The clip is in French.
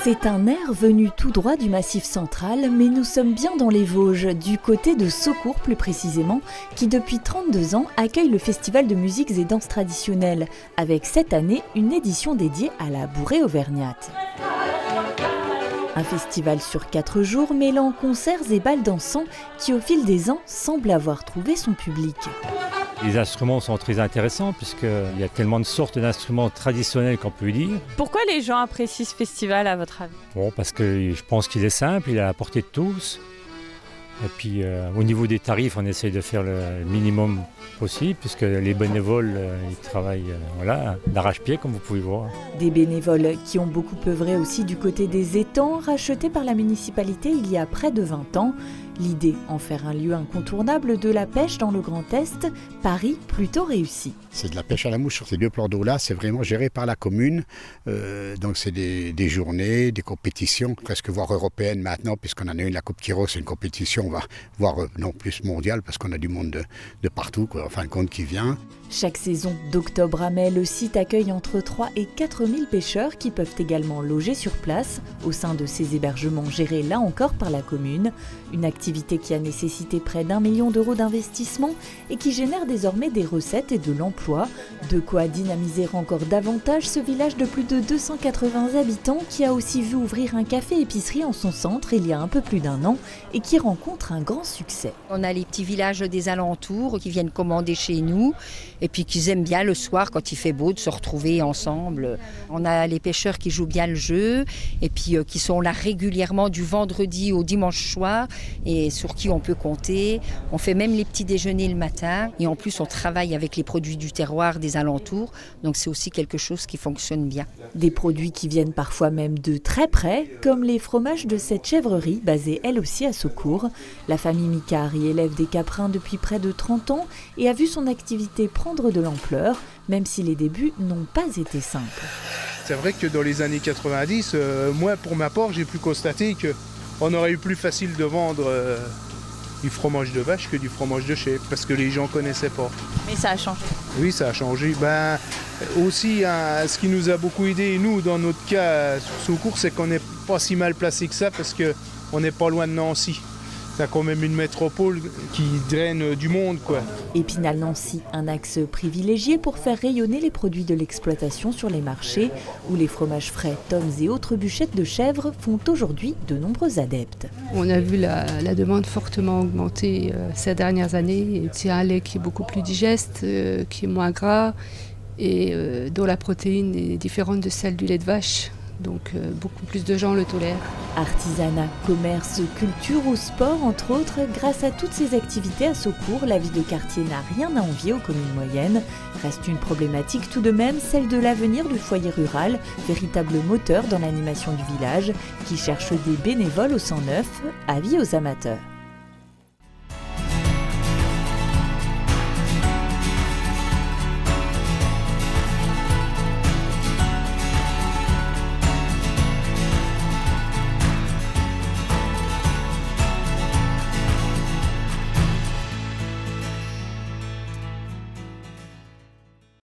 C'est un air venu tout droit du Massif central, mais nous sommes bien dans les Vosges, du côté de Saucourt plus précisément, qui depuis 32 ans accueille le festival de musiques et danses traditionnelles, avec cette année une édition dédiée à la bourrée auvergnate. Un festival sur 4 jours mêlant concerts et bals dansants qui au fil des ans semble avoir trouvé son public. Les instruments sont très intéressants puisqu'il y a tellement de sortes d'instruments traditionnels qu'on peut dire. Pourquoi les gens apprécient ce festival à votre avis ? Bon, parce que je pense qu'il est simple, il est à la portée de tous. Et puis au niveau des tarifs, on essaye de faire le minimum possible puisque les bénévoles ils travaillent d'arrache-pied comme vous pouvez voir. Des bénévoles qui ont beaucoup œuvré aussi du côté des étangs rachetés par la municipalité il y a près de 20 ans. L'idée, en faire un lieu incontournable de la pêche dans le Grand Est, pari plutôt réussi. C'est de la pêche à la mouche sur ces deux plans d'eau-là, c'est vraiment géré par la commune. Donc c'est des journées, des compétitions, presque voire européennes maintenant, puisqu'on en a une, la Coupe Quiros, c'est une compétition, on va voir non plus mondiale, parce qu'on a du monde de partout, en fin de compte, qui vient. Chaque saison, d'octobre à mai, le site accueille entre 3 et 4 000 pêcheurs qui peuvent également loger sur place, au sein de ces hébergements gérés là encore par la commune. Une activité qui a nécessité près d'1 million d'euros d'investissement et qui génère désormais des recettes et de l'emploi. De quoi dynamiser encore davantage ce village de plus de 280 habitants qui a aussi vu ouvrir un café-épicerie en son centre il y a un peu plus d'1 an et qui rencontre un grand succès. On a les petits villages des alentours qui viennent commander chez nous et puis qui aiment bien le soir quand il fait beau de se retrouver ensemble. On a les pêcheurs qui jouent bien le jeu et puis qui sont là régulièrement du vendredi au dimanche soir et sur qui on peut compter. On fait même les petits déjeuners le matin et en plus on travaille avec les produits du terroir des alentours, donc c'est aussi quelque chose qui fonctionne bien. Des produits qui viennent parfois même de très près, comme les fromages de cette chèvrerie basée elle aussi à Saucourt. La famille Micard y élève des caprins depuis près de 30 ans et a vu son activité prendre de l'ampleur, même si les débuts n'ont pas été simples. C'est vrai que dans les années 90, moi pour ma part j'ai pu constater qu'on aurait eu plus facile de vendre du fromage de vache que du fromage de chèvre, parce que les gens ne connaissaient pas. Mais ça a changé. Oui, ça a changé. Aussi, ce qui nous a beaucoup aidé, nous, dans notre cas, sur Saucourt, c'est qu'on n'est pas si mal placé que ça, parce qu'on n'est pas loin de Nancy. C'est quand même une métropole qui draine du monde, quoi. Épinal-Nancy, un axe privilégié pour faire rayonner les produits de l'exploitation sur les marchés, où les fromages frais, tomes et autres bûchettes de chèvre font aujourd'hui de nombreux adeptes. On a vu la demande fortement augmenter ces dernières années. C'est un lait qui est beaucoup plus digeste, qui est moins gras et dont la protéine est différente de celle du lait de vache. Donc beaucoup plus de gens le tolèrent. Artisanat, commerce, culture ou sport, entre autres, grâce à toutes ces activités à Saucourt, la vie de quartier n'a rien à envier aux communes moyennes. Reste une problématique tout de même, celle de l'avenir du foyer rural, véritable moteur dans l'animation du village, qui cherche des bénévoles au 109, avis aux amateurs.